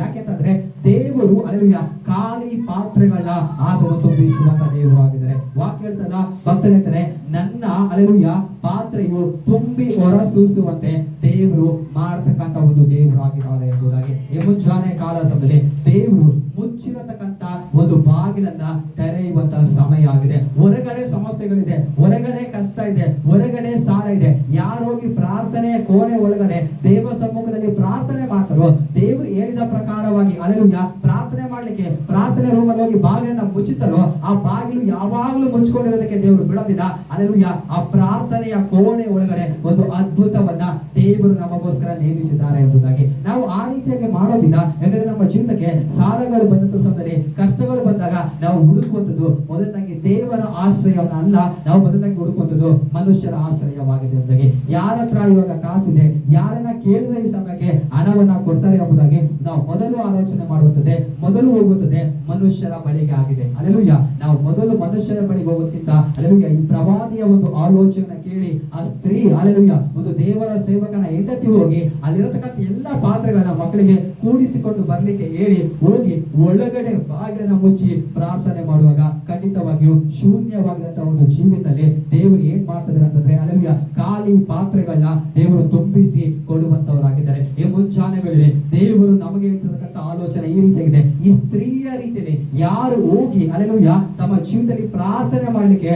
ಯಾಕೆಂತಂದ್ರೆ ದೇವರು ಅಲ್ಲೆಲೂಯ್ಯ ಖಾಲಿ ಪಾತ್ರೆಗಳನ್ನ ಆತನು ತುಂಬಿಸುವಂತ ದೇವರು ಆಗಿದ್ದಾರೆ. ವಾಕ್ಯ ಹೇಳ್ತಾನ, ಭಕ್ತರು ಹೇಳ್ತಾರೆ, ನನ್ನ ಅಲ್ಲೆಲೂಯ್ಯ ಪಾತ್ರೆಯು ತುಂಬಿ ಹೊರಸೂಸುವಂತೆ ದೇವರು ಮಾಡತಕ್ಕಂತ ಒಂದು ದೇವರು ಆಗಿದ್ದಾರೆ ಎಂಬುದಾಗಿ. ಈ ಮುಂಜಾನೆ ಕಾಲ ಸಮಯದಲ್ಲಿ ದೇವರು ಮುಚ್ಚಿರತಕ್ಕಂತ ಒಂದು ಬಾಗಿಲನ್ನ ತೆರೆಯುವಂತ ಸಮಯ ಆಗಿದೆ. ಹೊರಗಡೆ ಸಮಸ್ಯೆಗಳಿದೆ, ಹೊರಗಡೆ ಕಷ್ಟ ಇದೆ, ಹೊರಗಡೆ ಸಾಲ ಇದೆ. ಯಾರೋಗಿ ಪ್ರಾರ್ಥನೆ ಕೋಣೆ ಒಳಗಡೆ ದೇವ ಸಮ್ಮುಖದಲ್ಲಿ ಪ್ರಾರ್ಥನೆ ಮಾಡ್ತಾರೋ, ದೇವರು ಹೇಳಿದ ಪ್ರಕಾರವಾಗಿ ಅಲ್ಲೆಲೂಯ್ಯ ಪ್ರಾರ್ಥನೆ ಮಾಡ್ಲಿಕ್ಕೆ ಪ್ರಾರ್ಥನೆ ರೂಮಲ್ಲಿ ಹೋಗಿ ಬಾಗಿಲನ್ನ ಮುಚ್ಚುತ್ತಾರೋ, ಆ ಬಾಗಿಲು ಯಾವಾಗ್ಲೂ ಮುಚ್ಕೊಂಡಿರೋದಕ್ಕೆ ದೇವರು ಬಿಡೋದಿಲ್ಲ. ಅಲ್ಲೆಲೂಯ್ಯ ಆ ಪ್ರಾರ್ಥನೆಯ ಕೋಣೆ ಒಳಗಡೆ ಒಂದು ಅದ್ಭುತವನ್ನ ದೇವರು ನಮಗೋಸ್ಕರ ನೇಮಿಸಿದ್ದಾರೆ ಎಂಬುದಾಗಿ. ನಾವು ಆ ರೀತಿಯಾಗಿ ಮಾಡೋದಿಲ್ಲ. ಯಾಕಂದ್ರೆ ನಮ್ಮ ಜೀವಿತಕ್ಕೆ ಸಾಲಗಳು ಬಂದಂತ ಸಮಯದಲ್ಲಿ, ಕಷ್ಟಗಳು ಬಂದಾಗ ನಾವು ಹುಡುಕುವಂಥದ್ದು ಮೊದಲನಾಗಿ ದೇವರ ಆಶ್ರಯವನ್ನ ಅಲ್ಲ, ನಾವು ಮೊದಲನಾಗಿ ಹುಡುಕುವಂಥದ್ದು ಮನುಷ್ಯರ ಆಶ್ರಯವಾಗಿದೆ ಎಂಬುದಾಗಿ. ಯಾರ ಹತ್ರ ಇವಾಗ ಕಾಸಿದೆ, ಯಾರನ್ನ ಕೇಳಿದ್ರೆ ಈ ಸಮಯಕ್ಕೆ ಹಣವನ್ನ ಕೊಡ್ತಾರೆ ಎಂಬುದಾಗಿ ನಾವು ಮೊದಲು ಆಲೋಚನೆ ಮಾಡುವಂಥದ್ದೇ, ಮೊದಲು ಹೋಗುತ್ತದೆ ಮನುಷ್ಯರ ಬಳಿಗೆ ಆಗಿದೆ. ಅಲ್ಲೆಲೂಯ್ಯ. ನಾವು ಮೊದಲು ಮನುಷ್ಯರ ಬಳಿಗೆ ಹೋಗೋಕ್ಕಿಂತ ಅಲ್ಲೆಲೂಯ್ಯ ಈ ಪ್ರವಾದಿಯ ಒಂದು ಆಲೋಚನೆ ಕೇಳಿ ಆ ಸ್ತ್ರೀ ಅಲ್ಲೆಲೂಯ್ಯ ಒಂದು ದೇವರ ಸೇವಕನ ಹೆಂಡತಿ ಹೋಗಿ ಅಲ್ಲಿರತಕ್ಕಂಥ ಎಲ್ಲಾ ಪಾತ್ರೆಗಳನ್ನ ಮಕ್ಕಳಿಗೆ ಕೂಡಿಸಿಕೊಂಡು ಬರ್ಲಿಕ್ಕೆ ಹೇಳಿ ಹೋಗಿ ಒಳಗಡೆ ಬಾಗಿಲನ್ನ ಮುಚ್ಚಿ ಪ್ರಾರ್ಥನೆ ಮಾಡುವಾಗ ಖಂಡಿತವಾಗಿಯೂ ಶೂನ್ಯವಾಗಿದಂತ ಒಂದು ಜೀವಿತದಲ್ಲಿ ದೇವರು ಏನ್ ಮಾಡ್ತಿದ್ದಾರೆ ಅಂತಂದ್ರೆ ಅಲ್ಲೆಲೂಯ್ಯ ಖಾಲಿ ಪಾತ್ರೆಗಳನ್ನ ದೇವರು ತುಂಬಿಸಿ ಕೊಡುವಂತವರಾಗಿದ್ದಾರೆ. ಈ ಮುಂಚಾನೆಗಳಲ್ಲಿ ದೇವರು ನಮಗೆ ಇರ್ತಕ್ಕಂಥ ಆಲೋಚನೆ ಈ ರೀತಿಯಾಗಿದೆ. ಈ ಸ್ತ್ರೀಯ ರೀತಿಯಲ್ಲಿ ಯಾರು ಹೋಗಿ ಅಲ್ಲೆಲೂಯ್ಯ ತಮ್ಮ ಜೀವಿತದಲ್ಲಿ ಪ್ರಾರ್ಥನೆ ಮಾಡ್ಲಿಕ್ಕೆ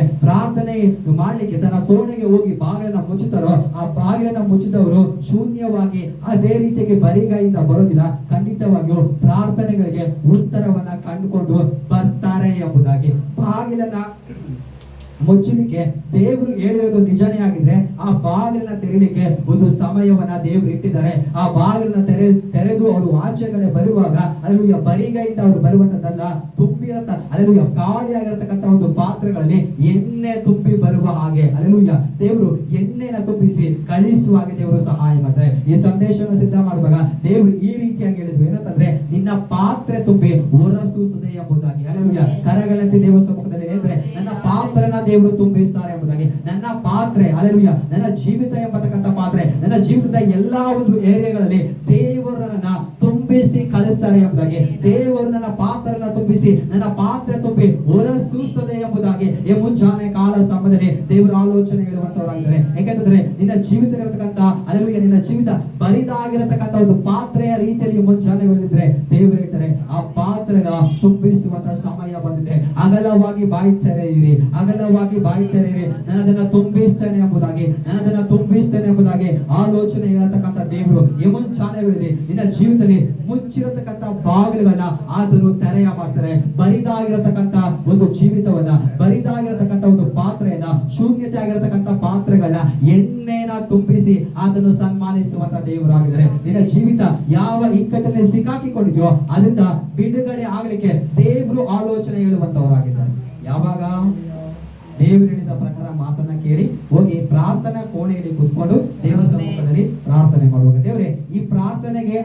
ತನ್ನ ಕೋಣೆಗೆ ಹೋಗಿ ಬಾಗಿಲನ್ನ ಮುಚ್ಚುತ್ತಾರೋ, ಆ ಬಾಗಿಲನ್ನ ಮುಚ್ಚಿದವರು ಶೂನ್ಯವಾಗಿ ಅದೇ ರೀತಿಯಾಗಿ ಬರಿಗೈಯಿಂದ ಬರೋದಿಲ್ಲ. ಖಂಡಿತವಾಗಿಯೂ ಪ್ರಾರ್ಥನೆಗಳಿಗೆ ಉತ್ತರವನ್ನ ಕಂಡುಕೊಂಡು ಬರ್ತಾರೆ ಎಂಬುದಾಗಿ. ಬಾಗಿಲನ್ನ ಮುಚ್ಚಲಿಕ್ಕೆ ದೇವರು ಹೇಳಿರೋದು ನಿಜನೇ ಆಗಿದ್ರೆ ಆ ಬಾಗಿಲನ್ನ ತೆರೀಲಿಕ್ಕೆ ಒಂದು ಸಮಯವನ್ನ ದೇವರು ಇಟ್ಟಿದ್ದಾರೆ. ಆ ಬಾಗಿಲನ್ನ ತೆರೆದು ಅವರು ಆಚೆಗಡೆ ಬರುವಾಗ ಅಲ್ಲೆಲೂಯ್ಯ ಬರಿಗೈಯಿಂದ ಅವರು ಬರುವಂತದ್ದಲ್ಲ, ತುಂಬಿರತ್ತ ಅಲ್ಲೆಲೂಯ್ಯ ಖಾಲಿಯಾಗಿರತಕ್ಕಂತ ಒಂದು ಪಾತ್ರೆಗಳಲ್ಲಿ ಎಣ್ಣೆ ತುಂಬಿ ಬರುವ ಹಾಗೆ ಅಲ್ಲೆಲೂಯ್ಯ ದೇವರು ಎಣ್ಣೆನ ತುಂಬಿಸಿ ಕಳಿಸುವ ಹಾಗೆ ದೇವರು ಸಹಾಯ ಮಾಡ್ತಾರೆ. ಈ ಸಂದೇಶವನ್ನು ಸಿದ್ಧ ಮಾಡುವಾಗ ದೇವರು ಈ ರೀತಿಯಾಗಿ ಹೇಳಿದ್ರು ಏನಂತಂದ್ರೆ, ನಿನ್ನ ಪಾತ್ರೆ ತುಂಬಿ ಹೊರಸೂಸುತ್ತದೆ ಎಂಬುದಾಗಿ. ಅಲ್ಲೆಲೂಯ್ಯ ಕರಗಳಂತೆ ದೇವ ಸಮ್ಮುಖದಲ್ಲಿ ಹೇಳಿದ್ರೆ ನನ್ನ ಪಾತ್ರನ ದೇವರು ತುಂಬಿಸ್ತಾರೆ ಎಂಬುದಾಗಿ. ನನ್ನ ಪಾತ್ರೆ ಅಲ್ಲೆಲೂಯ್ಯ ನನ್ನ ಜೀವಿತ ಎಂಬತಕ್ಕಂಥ ಪಾತ್ರೆ, ನನ್ನ ಜೀವಿತದ ಎಲ್ಲಾ ಒಂದು ಏರಿಯಾಗಳಲ್ಲಿ ದೇವರನ್ನ ತುಂಬಿಸಿ ಕಳಿಸ್ತಾರೆ ಎಂಬುದಾಗಿ. ದೇವರು ನನ್ನ ಪಾತ್ರನ ತುಂಬಿಸಿ ನನ್ನ ಪಾತ್ರೆ ತುಂಬಿ ಹೊರಸೂಸುತ್ತದೆ ಎಂಬುದಾಗಿ ಈ ಮುಂಜಾನೆ ಕಾಲ ಸಮಯದಲ್ಲಿ ದೇವರ ಆಲೋಚನೆ ಹೇಳುವಂತವರಾಗಿದ್ದಾರೆ. ಯಾಕೆಂತಂದ್ರೆ ನಿನ್ನ ಜೀವಿತ ಇರತಕ್ಕಂಥ ಅಲ್ಲೆಲೂಯ್ಯ ನಿನ್ನ ಜೀವಿತ ಬರಿದಾಗಿರತಕ್ಕಂಥ ಒಂದು ಪಾತ್ರೆಯ ರೀತಿಯಲ್ಲಿ ಮುಂಜಾನೆ ಹೇಳಿದ್ರೆ ದೇವರು ಹೇಳ್ತಾರೆ ಆ ಪಾತ್ರೆನ ತುಂಬಿಸುವಂತ ಸಮಯ ಬಂದಿದೆ. ಅಗಲವಾಗಿ ಬಾಯಿ ತೆರೆಯಿರಿ, ಅಗಲವಾಗಿ ಬಾಯಿ ತೆರೆಯಿರಿ, ನನ್ನದನ್ನ ತುಂಬಿಸ್ತೇನೆ ಎಂಬುದಾಗಿ, ನನ್ನದನ್ನ ತುಂಬಿಸ್ತೇನೆ ಎಂಬುದಾಗಿ ಆಲೋಚನೆ ಹೇಳತಕ್ಕಂಥ ದೇವರು ಈ ಮುಂಚಾನೆ ಹೇಳಿದೆ. ನಿನ್ನ ಜೀವಿತದಲ್ಲಿ ಮುಚ್ಚಿರತಕ್ಕಂಥ ಬಾಗಿಲುಗಳನ್ನ ಆತನು ತೆರೆಯ ಮಾಡ್ತಾರೆ. ಬರಿದಾಗಿರತಕ್ಕಂಥ ಒಂದು ಜೀವಿತವನ್ನ, ಬರಿದಾಗಿರತಕ್ಕಂಥ ಒಂದು ಪಾತ್ರೆಯನ್ನ, ಶೂನ್ಯತೆ ಆಗಿರತಕ್ಕಂಥ ಪಾತ್ರೆಗಳನ್ನ ಎಣ್ಣೆನ ತುಂಬಿಸಿ ಆತನು ಸನ್ಮಾನಿಸುವಂತ ದೇವರಾಗಿದ್ದಾರೆ. ನಿನ್ನ ಜೀವಿತ ಯಾವ ಇಕ್ಕಟ್ಟಲ್ಲಿ ಸಿಕ್ಕಾಕಿಕೊಂಡಿದ್ಯೋ ಅದರಿಂದ ಬಿಡುಗಡೆ ಆಗ್ಲಿಕ್ಕೆ ದೇವರು ಆಲೋಚನೆ ಹೇಳುವಂತವರಾಗಿದ್ದಾರೆ. ಯಾವಾಗ ದೇವರು ಹೇಳಿದ ಪ್ರಕಾರ ಮಾತನ್ನ ಕೇಳಿ ಹೋಗಿ ಪ್ರಾರ್ಥನಾ ಕೋಣೆಯಲ್ಲಿ ಕೂತ್ಕೊಂಡು ದೇವರ ಸಮ್ಮುಖದಲ್ಲಿ ಪ್ರಾರ್ಥನೆ ಮಾಡುವಾಗ, ದೇವರೇ ಈ ಪ್ರಾರ್ಥನೆಗೆ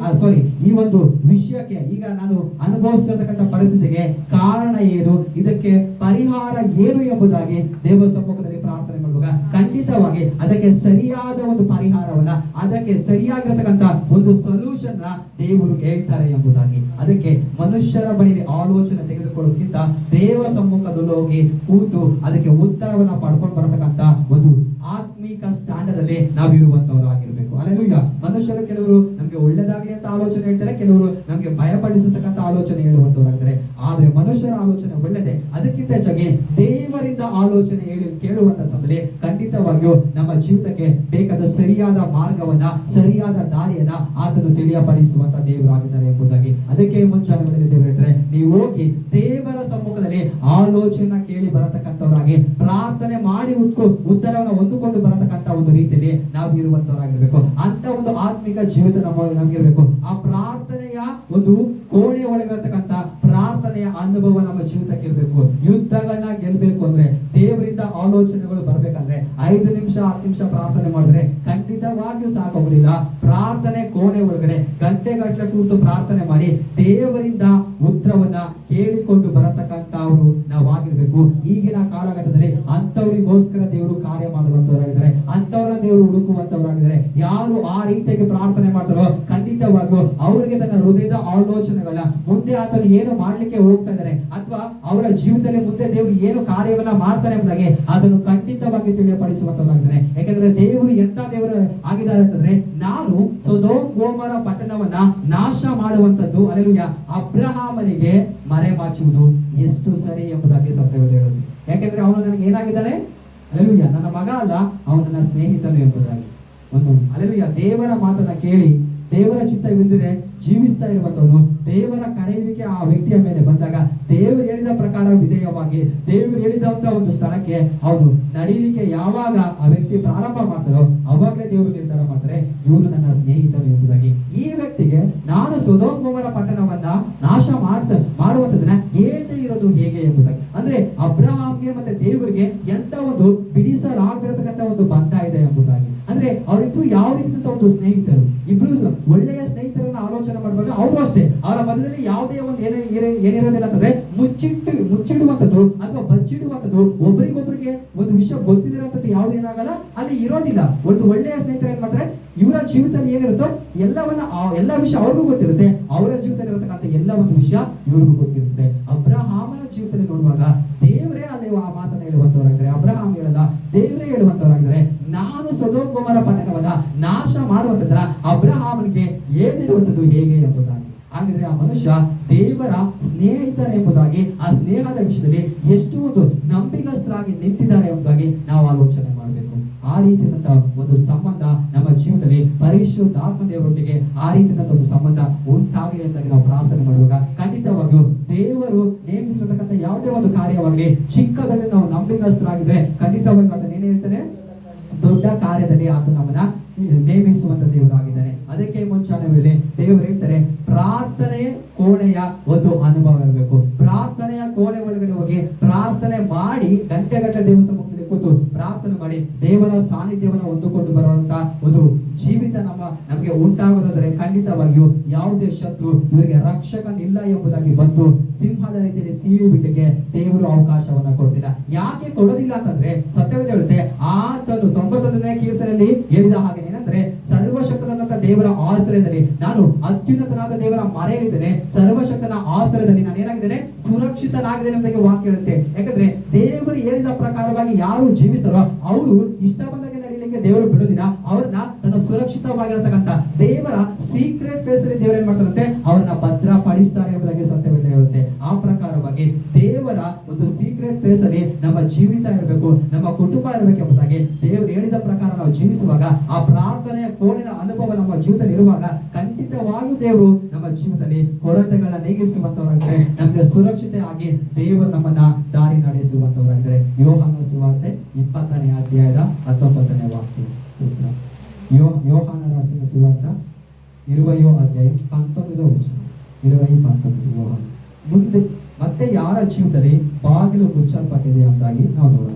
ಈ ಒಂದು ವಿಷಯಕ್ಕೆ ಈಗ ನಾನು ಅನುಭವಿಸ್ತಿರತಕ್ಕಂಥ ಪರಿಸ್ಥಿತಿಗೆ ಕಾರಣ ಏನು, ಇದಕ್ಕೆ ಪರಿಹಾರ ಏನು ಎಂಬುದಾಗಿ ದೇವರ ಸಮ್ಮುಖದಲ್ಲಿ ಪ್ರಾರ್ಥನೆ ಮಾಡುವಾಗ ಖಂಡಿತವಾಗಿ ಅದಕ್ಕೆ ಸರಿಯಾದ ಒಂದು ಪರಿಹಾರವನ್ನ, ಅದಕ್ಕೆ ಸರಿಯಾಗಿರತಕ್ಕಂಥ ಒಂದು ಸೊಲ್ಯೂಷನ್ ದೇವರು ಹೇಳ್ತಾರೆ ಎಂಬುದಾಗಿ. ಅದಕ್ಕೆ ಮನುಷ್ಯರ ಬಳಿಯಲ್ಲಿ ಆಲೋಚನೆ ತೆಗೆದುಕೊಳ್ಳೋದಕ್ಕಿಂತ ದೇವ ಸಮ್ಮುಖದಲ್ಲಿ ಹೋಗಿ ಕೂತು ಅದಕ್ಕೆ ಉತ್ತರವನ್ನ ಪಡ್ಕೊಂಡು ಬರತಕ್ಕಂತ ಒಂದು ಆತ್ಮಿಕ ಸ್ಟ್ಯಾಂಡರ್ಡ್ ಅಲ್ಲಿ ನಾವು ಇರುವಂತವರು ಆಗಿರ್ಬೇಕು. ಅಲ್ಲೆಲೂಯ್ಯ. ಮನುಷ್ಯರು ಕೆಲವರು ನಮ್ಗೆ ಒಳ್ಳೇದಾಗಲಿ ಅಂತ ಆಲೋಚನೆ ಹೇಳ್ತಾರೆ, ಕೆಲವರು ನಮ್ಗೆ ಭಯಪಡಿಸತಕ್ಕಂತ ಆಲೋಚನೆ ಹೇಳುವಂತವರಾಗ್ತಾರೆ. ಆದ್ರೆ ಮನುಷ್ಯರ ಆಲೋಚನೆ ಒಳ್ಳೆದೆ, ಅದಕ್ಕಿಂತ ಹೆಚ್ಚಾಗಿ ದೇವರಿಂದ ಆಲೋಚನೆ ಕೇಳುವಂತ ಸಮಯದಲ್ಲಿ ಖಂಡಿತವಾಗಿಯೂ ನಮ್ಮ ಜೀವಿತಕ್ಕೆ ಬೇಕಾದ ಸರಿಯಾದ ಮಾರ್ಗವನ್ನ, ಸರಿಯಾದ ದಾರಿಯನ್ನ ಆತನು ತಿಳಿಯಪಡಿಸುವಂತ ದೇವರಾಗಿದ್ದಾರೆ ಎಂಬುದಾಗಿ. ಅದಕ್ಕೆ ಮುಂಚಾನೆ ದೇವರು ಹೇಳ್ತಾರೆ, ನೀವು ಹೋಗಿ ದೇವರ ಸಮ್ಮುಖದಲ್ಲಿ ಆಲೋಚನೆ ಕೇಳಿ ಬರತಕ್ಕಂಥವರಾಗಿ ಪ್ರಾರ್ಥನೆ ಮಾಡಿ ಉತ್ತರವನ್ನು ಹೊಂದಿಕೊಂಡು ಬರತಕ್ಕಂತ ಒಂದು ರೀತಿಯಲ್ಲಿ ನಾವು ಇರುವಂತವರಾಗಿರ್ಬೇಕು. ಅಂತ ಒಂದು ಆತ್ಮಿಕ ಜೀವಿತ ನಮಗಿರ್ಬೇಕು. ಆ ಪ್ರಾರ್ಥನೆಯ ಒಂದು ಕೋಣೆ ಒಳಗಿರತಕ್ಕಂತ ಪ್ರಾರ್ಥನೆಯ ಅನುಭವ ನಮ್ಮ ಜೀವಿತಕ್ಕೆ ಇರಬೇಕು. ಯುದ್ಧಗಳನ್ನ ಗೆಲ್ಬೇಕು ಅಂದ್ರೆ, ದೇವರಿಂದ ಆಲೋಚನೆಗಳು ಬರ್ಬೇಕಂದ್ರೆ 5 ನಿಮಿಷ 10 ನಿಮಿಷ ಪ್ರಾರ್ಥನೆ ಮಾಡಿದ್ರೆ ಖಂಡಿತವಾಗಿಯೂ ಸಾಕಾಗುದಿಲ್ಲ. ಪ್ರಾರ್ಥನೆ ಕೋಣೆ ಒಳಗಡೆ ಗಂಟೆಗಟ್ಟಲೆ ಕೂತು ಪ್ರಾರ್ಥನೆ ಮಾಡಿ ದೇವರಿಂದ ಉತ್ತರವನ್ನ ಕೇಳಿಕೊಂಡು ಬರತಕ್ಕಂತವ್ರು ನಾವಾಗಿರ್ಬೇಕು. ಈಗಿನ ಕಾಲಘಟ್ಟದಲ್ಲಿ ಅಂತವರಿಗೋಸ್ಕರ ದೇವರು ಕಾರ್ಯ ಮಾಡುವಂತವರಾಗಿದ್ದಾರೆ, ಅಂತವರ ದೇವರು ಹುಡುಕುವಂತವರಾಗಿದ್ದಾರೆ. ಯಾರು ಆ ರೀತಿಯಾಗಿ ಪ್ರಾರ್ಥನೆ ಮಾಡ್ತಾರೋ ಖಂಡಿತವಾಗಿಯೂ ಅವರಿಗೆ ತನ್ನ ಹೃದಯದ ಆಲೋಚನೆಗಳನ್ನ ಮುಂದೆ ಆತನು ಏನು ಮಾಡ್ಲಿಕ್ಕೆ ಹೋಗ್ತಾ ಇದ್ದಾರೆ ಅಥವಾ ಅವರ ಜೀವಿತದಲ್ಲಿ ಮುಂದೆ ದೇವರು ಏನು ಕಾರ್ಯವನ್ನ ಮಾಡ್ತಾನೆ ಎಂಬುದಾಗಿ ಅದನ್ನು ಖಂಡಿತವಾಗಿ ತಿಳಿಯಪಡಿಸುವಂತವರಾಗಿದ್ದಾರೆ. ಯಾಕಂದ್ರೆ ದೇವರು ಎಂತ ದೇವರು ಆಗಿದ್ದಾರೆ ಅಂತಂದ್ರೆ, ನಾನು ಸೊದೋಮ್ ಗೋಮರ ಪಟ್ಟಣವನ್ನ ನಾಶ ಮಾಡುವಂತದ್ದು ಅಲ್ಲೆಲೂಯ್ಯ ಅಬ್ರಹಾಮನಿಗೆ ಮರೆಮಾಚುವುದು ಎಷ್ಟು ಸರಿ ಎಂಬುದಾಗಿ ಸತ್ಯವೇದ ಹೇಳುವುದು. ಯಾಕೆಂದ್ರೆ ಅವನು ನನಗೆ ಏನಾಗಿದ್ದಾನೆ, ಅಲ್ಲೆಲೂಯ್ಯ ನನ್ನ ಮಗ ಅಲ್ಲ, ಅವನು ನನ್ನ ಸ್ನೇಹಿತನು ಎಂಬುದಾಗಿ. ಒಂದು ಅಲ್ಲೆಲೂಯ್ಯ ದೇವರ ಮಾತನ್ನ ಕೇಳಿ ದೇವರ ಚಿತ್ತವಿಲ್ಲದೆ ಜೀವಿಸ್ತಾ ಇರುವಂತವನು, ದೇವರ ಕರೆಯುವಿಕೆ ಆ ವ್ಯಕ್ತಿಯ ಮೇಲೆ ಬಂದಾಗ ದೇವರು ಹೇಳಿದ ಪ್ರಕಾರ ವಿಧೇಯವಾಗಿ ದೇವರು ಹೇಳಿದಂತ ಒಂದು ಸ್ಥಳಕ್ಕೆ ಅವನು ನಡೀಲಿಕ್ಕೆ ಯಾವಾಗ ಆ ವ್ಯಕ್ತಿ ಪ್ರಾರಂಭ ಮಾಡ್ತಾರೋ ಅವಾಗಲೇ ದೇವರು ನಿರ್ಧಾರ ಮಾಡ್ತಾರೆ, ಇವನು ನನ್ನ ಸ್ನೇಹಿತನು ಎಂಬುದಾಗಿ. ಈ ವ್ಯಕ್ತಿಗೆ ನಾನು ಸೊದೋಮ್ ಗೊಮೋರ ಪಟ್ಟಣವನ್ನ ನಾಶ ಮಾಡುವಂತದನ್ನ ಹೇಳ್ತಾ ಇರೋದು ಹೇಗೆ ಎಂಬುದಾಗಿ. ಅಂದ್ರೆ ಅಬ್ರಹಾಮ್ಗೆ ಮತ್ತೆ ದೇವರಿಗೆ ಎಂತ ಒಂದು ಬಿಡಿಸಲಾಗದಿರತಕ್ಕಂತ ಒಂದು ಬಂಧ ಇದೆ ಎಂಬುದಾಗಿ. ಅಂದ್ರೆ ಅವರಿಬ್ರು ಯಾವ ರೀತಿಯ ಒಂದು ಸ್ನೇಹಿತರು, ಇಬ್ರು ಒಳ್ಳೆಯ ಸ್ನೇಹಿತರನ್ನ ಆಲೋಚನೆ ಮಾಡುವಾಗ ಅವರು ಅಷ್ಟೇ ಅವರ ಮಧ್ಯದಲ್ಲಿ ಯಾವುದೇ ಒಂದು ಏನಿರೋದಿಲ್ಲ ಅಂತಂದ್ರೆ ಮುಚ್ಚಿಡುವಂಥದ್ದು ಅಥವಾ ಬಚ್ಚಿಡುವಂಥದ್ದು, ಒಬ್ಬರಿಗೊಬ್ಬರಿಗೆ ಒಂದು ವಿಷಯ ಗೊತ್ತಿದಿರುವಂಥದ್ದು ಯಾವುದೇನಾಗಲ್ಲ ಅಲ್ಲಿ ಇರೋದಿಲ್ಲ. ಒಂದು ಒಳ್ಳೆಯ ಸ್ನೇಹಿತರು ಏನ್ ಮಾಡ್ತಾರೆ, ಇವರ ಜೀವಿತದಲ್ಲಿ ಏನಿರುತ್ತೋ ಎಲ್ಲ ವಿಷಯ ಅವ್ರಿಗೂ ಗೊತ್ತಿರುತ್ತೆ, ಅವರ ಜೀವಿತದಲ್ಲಿ ಇರತಕ್ಕಂಥ ಎಲ್ಲ ಒಂದು ವಿಷಯ ಇವ್ರಿಗೂ ಗೊತ್ತಿರುತ್ತೆ. ಅಬ್ರಹಾಮನ ಜೀವಿತದಲ್ಲಿ ನೋಡುವಾಗ ದೇವರೇ ಅಲ್ಲಿ ಆ ಮಾತನ್ನ ಹೇಳುವಂತವರಾಗಿದ್ದಾರೆ. ಅಬ್ರಹಾಮ್ ಹೇಳಲ್ಲ, ದೇವರೇ ಹೇಳುವಂತವರಾಗಿದ್ದಾರೆ. ನಾನು ಸೊದೋಮ್ ಗೊಮೋರ ಪಟ್ಟಣವನ್ನ ನಾಶ ಮಾಡುವಂತದ್ರ ಅಬ್ರಹಾಮನಿಗೆ ಏನಿರುವಂತದ್ದು ಹೇಗೆ ಎಂಬುದಾಗಿ. ಹಾಗಿದ್ರೆ ಆ ಮನುಷ್ಯ ದೇವರ ಸ್ನೇಹಿತರ ಎಂಬುದಾಗಿ, ಆ ಸ್ನೇಹದ ವಿಷಯದಲ್ಲಿ ಎಷ್ಟು ಒಂದು ನಂಬಿಕಸ್ಥರಾಗಿ ನಿಂತಿದ್ದಾರೆ ಎಂಬುದಾಗಿ ನಾವು ಆಲೋಚನೆ ಮಾಡಬೇಕು. ಆ ರೀತಿಯಾದಂತಹ ಒಂದು ಸಂಬಂಧ ನಮ್ಮ ಜೀವನದಲ್ಲಿ ಪರಿಶುದ್ಧಾತ್ಮ ದೇವರೊಟ್ಟಿಗೆ ಆ ರೀತಿಯಾದಂತಹ ಒಂದು ಸಂಬಂಧ ಉಂಟಾಗಲಿ ಅಂತ ನಾವು ಪ್ರಾರ್ಥನೆ ಮಾಡುವಾಗ ಖಂಡಿತವಾಗಿಯೂ ದೇವರು ನೇಮಿಸಿರತಕ್ಕಂಥ ಯಾವುದೇ ಒಂದು ಕಾರ್ಯವಾಗಲಿ ಚಿಕ್ಕದಲ್ಲಿ ನಾವು ನಂಬಿಕಸ್ಥರಾಗಿದ್ರೆ ಖಂಡಿತವಾಗಿ ಅದನ್ನ ಏನ್ ಹೇಳ್ತಾನೆ, ದೊಡ್ಡ ಕಾರ್ಯದಲ್ಲಿ ಆತ ನಮ್ಮನ್ನ ನೇಮಿಸುವಂತ ದೇವರಾಗಿದ್ದಾನೆ. ಅದಕ್ಕೆ ಮುಂಚಾನೆ ದೇವರು ಹೇಳ್ತಾರೆ, ಪ್ರಾರ್ಥನೆ ಕೋಣೆಯ ಒಂದು ಅನುಭವ ಇರಬೇಕು. ಪ್ರಾರ್ಥನೆಯ ಕೋಣೆ ಒಳಗಡೆ ಹೋಗಿ ಪ್ರಾರ್ಥನೆ ಮಾಡಿ ಗಂಟೆಗಟ್ಟಲೆ ದೇವರ ಸಮ್ಮುಖದಲ್ಲಿ ಕೂತು ಪ್ರಾರ್ಥನೆ ಮಾಡಿ ದೇವರ ಸಾನ್ನಿಧ್ಯವನ್ನು ಹೊಂದಿಕೊಂಡು ಬರುವಂತ ಒಂದು ಜೀವಿತ ನಮಗೆ ಉಂಟಾಗೋದಾದ್ರೆ ಖಂಡಿತವಾಗಿಯೂ ಯಾವುದೇ ಶತ್ರು ಇವರಿಗೆ ರಕ್ಷಕನಿಲ್ಲ ಎಂಬುದಾಗಿ ಬಂದು ಸಿಂಹದ ರೀತಿಯಲ್ಲಿ ಸೀಳಿ ಬಿಟ್ಟಿಗೆ ದೇವರು ಅವಕಾಶವನ್ನ ಕೊಡ್ತಿಲ್ಲ. ಯಾಕೆ ಕೊಡೋದಿಲ್ಲ ಅಂತಂದ್ರೆ ಸತ್ಯವೇದ ಹೇಳುತ್ತೆ, ಆತನು 91ನೇ ಕೀರ್ತನೆಯಲ್ಲಿ ಹೇಳಿದ ಹಾಗೆ ಏನಂದ್ರೆ, ಸರ್ವಶಕ್ತನಾದ ದೇವರ ಆಶ್ರಯದಲ್ಲಿ ನಾನು ಅತ್ಯುನ್ನತನಾದ ದೇವರ ಮರೆಯಲಿದ್ದೇನೆ, ಸರ್ವಶಕ್ತನ ಆಶ್ರಯದಲ್ಲಿ ನಾನು ಏನಾಗಿದ್ದೇನೆ, ಸುರಕ್ಷಿತನಾಗಿದ್ದೇನೆ ಎಂಬುದಾಗಿ ವಾಕ್ಯ ಹೇಳುತ್ತೆ. ಯಾಕಂದ್ರೆ ದೇವರು ಹೇಳಿದ ಪ್ರಕಾರವಾಗಿ ಯಾರು ಜೀವಿಸ್ತಾರೋ ಅವರು ಇಷ್ಟ ಬಂದಾಗ ನಡೀಲಿಕ್ಕೆ ದೇವರು ಬಿಡೋದಿಲ್ಲ. ಅವ್ರನ್ನ ತನ್ನ ಸುರಕ್ಷಿತವಾಗಿರತಕ್ಕಂತ ದೇವರ ಸೀಕ್ರೆಟ್ ಪ್ಲೇಸ್ ಅಲ್ಲಿ ದೇವರು ಏನ್ ಮಾಡ್ತಾರಂತೆ, ಅವ್ರನ್ನ ಭದ್ರಪಡಿಸ್ತಾರೆ ಎಂಬುದಾಗಿ ಸತ್ಯವೇದ ಹೇಳುತ್ತೆ. ಆ ಪ್ರಕಾರವಾಗಿ ದೇವರ ಒಂದು ಸೀಕ್ರೆಟ್ ಪ್ಲೇಸ್ ಅಲ್ಲಿ ನಮ್ಮ ಜೀವಿತ ಇರಬೇಕು, ನಮ್ಮ ಕುಟುಂಬ ಇರಬೇಕು ಎಂಬುದಾಗಿ ದೇವರು ಹೇಳಿದ ಪ್ರಕಾರ ನಾವು ಜೀವಿಸುವಾಗ ಆ ಪ್ರಾರ್ಥನೆಯ ಕೋಣಿನ ಅನುಭವ ನಮ್ಮ ಜೀವಿತದಲ್ಲಿ ಇರುವಾಗ ಖಂಡಿತವಾಗಿಯೂ ದೇವರು ನಮ್ಮ ಜೀವಿತದಲ್ಲಿ ಕೊರತೆಗಳನ್ನ ನೀಗಿಸುವಂತವರಾಗಿದ್ದಾರೆ, ನಮಗೆ ಸುರಕ್ಷತೆ ಆಗಿ ದೇವರು ನಮ್ಮನ್ನ ದಾರಿ ನಡೆಸುವಂತವರಾಗಿದ್ದಾರೆ. ಯೋಹಾನ ಸುವಾರ್ತೆ 20ನೇ ಅಧ್ಯಾಯದ 19ನೇ ವಾಕ್ಯ. ಯೋಹಾನ ರಾಸಿನ ಸುವಾರ್ತ 20ನೇ ಅಧ್ಯಾಯ 19ನೇ ವಚನ. 20:19 ಯೋಹಾನ. ಮುಂದೆ ಮತ್ತೆ ಯಾರ ಜೀವಿತದಲ್ಲಿ ಬಾಗಿಲು ಮುಚ್ಚಲ್ಪಟ್ಟಿದೆ ಎಂಬುದಾಗಿ ನಾವು ನೋಡೋಣ.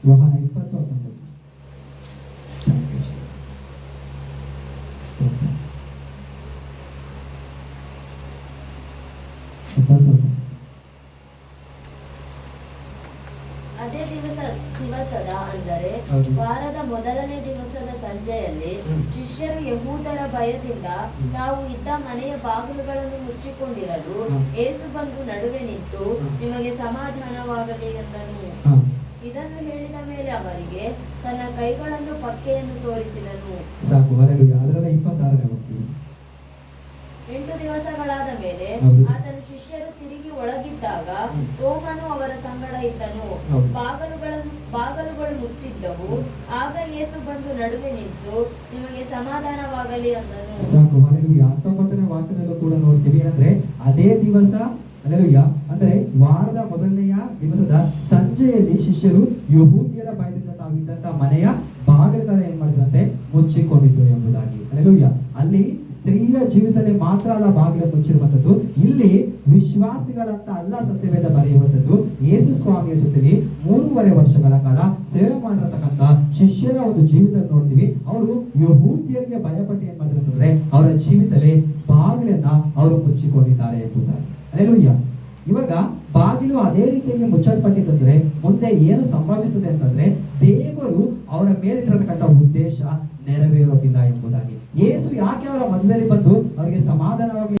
ಯೋಹಾನ 20:19. ಸ್ತೋತ್ರ. 20:19. ಅದೇ ದಿವಸದ ಅಂದರೆ ಹೌದು. ವಾರದ ಮೊದಲನೇ ದಿವಸದ ಸಂಜೆಯಲ್ಲಿ ಶಿಷ್ಯರು ಯಹೂದರ ಭಯದಿಂದ ನಾವು ಇದ್ದ ಮನೆಯ ಬಾಗಿಲುಗಳನ್ನು ಮುಚ್ಚಿಕೊಂಡಿರಲು ಯೇಸು ಬಂದು ನಡುವೆ ನಿಂತು ನಿಮಗೆ ಸಮಾಧಾನವಾಗಲಿ ಎಂದನು. ಇದನ್ನು ಹೇಳಿದ ಮೇಲೆ ಅವರಿಗೆ ತನ್ನ ಕೈಗಳನ್ನು ಪಕ್ಕೆಯನ್ನು ತೋರಿಸಿದನು. ಸಾಕು, ಹಲ್ಲೆಲೂಯಾ. ಅದರಲ್ಲಿ 26ನೇ ಹೋಗ್ತೀವಿ. 8 ದಿವಸಗಳಾದ ಮೇಲೆ ಹೌದು. ಆತನ ಶಿಷ್ಯರು ತಿರುಗಿ ಒಳಗಿದ್ದಾಗ ತೋಮನು ಅವರ ಸಂಗಡ ಇದ್ದನು. ಹೌದು. ಬಾಗಲುಗಳು ಮುಚ್ಚಿದ್ದವು. ಆಗ ಯೇಸು ಬಂದು ನಡುವೆ ನಿಂತು ನಿಮಗೆ ಸಮಾಧಾನವಾಗಲಿ ಅಂದನು. ಸಾಕು, ಹಲ್ಲೆಲೂಯಾ. 19ನೇ ವಾಕ್ಯದಲ್ಲೂ ಕೂಡ ನೋಡ್ತೀವಿ. ಅಂದ್ರೆ ಅದೇ ದಿವಸ, ಹಲ್ಲೆಲೂಯಾ, ಅಂದ್ರೆ ವಾರದ ಮೊದಲನೆಯ ದಿವಸದ ಸಂಜೆಯಲ್ಲಿ ಶಿಷ್ಯರು ಯಹೂದ್ಯರ ಭಯದಿಂದ ತಾವಿದ್ದಂತ ಮನೆಯ ಬಾಗಿಲುಗಳ ಏನ್ ಮಾಡಿದಂತೆ ಮುಚ್ಚಿಕೊಂಡಿದ್ದು ಎಂಬುದಾಗಿ. ಹಲ್ಲೆಲೂಯಾ. ಅಲ್ಲಿ ಸ್ತ್ರೀಯ ಜೀವಿತದಲ್ಲಿ ಮಾತ್ರ ಅಲ್ಲ ಬಾಗಿಲು ಮುಚ್ಚಿರುವಂತದ್ದು, ಇಲ್ಲಿ ವಿಶ್ವಾಸಿಗಳಂತ ಅಲ್ಲ ಸತ್ಯವೇದ ಬರೆಯುವಂತದ್ದು. ಯೇಸು ಸ್ವಾಮಿಯ ಜೊತೆಲಿ 3.5 ವರ್ಷಗಳ ಕಾಲ ಸೇವೆ ಮಾಡಿರತಕ್ಕಂತ ಶಿಷ್ಯರ ಒಂದು ಜೀವಿತ ನೋಡ್ತೀವಿ. ಅವರು ಯಹೂದ್ಯರಿಗೆ ಭಯಪಟ್ಟು ಏನ್ ಮಾಡಿದ್ರು ಅಂತಂದ್ರೆ ಅವರ ಜೀವಿತದಲ್ಲಿ ಬಾಗಿಲನ್ನ ಅವರು ಮುಚ್ಚಿಕೊಂಡಿದ್ದಾರೆ ಎಂಬುದಾಗಿ. ಹಲ್ಲೆಲೂಯಾ. ಇವಾಗ ಬಾಗಿಲು ಅದೇ ರೀತಿಯಾಗಿ ಮುಚ್ಚಲ್ಪಟ್ಟಿದ್ದಂದ್ರೆ ಮುಂದೆ ಏನು ಸಂಭವಿಸುತ್ತದೆ ಅಂತಂದ್ರೆ ದೇವರು ಅವರ ಮೇಲಿಟ್ಟಿರತಕ್ಕಂಥ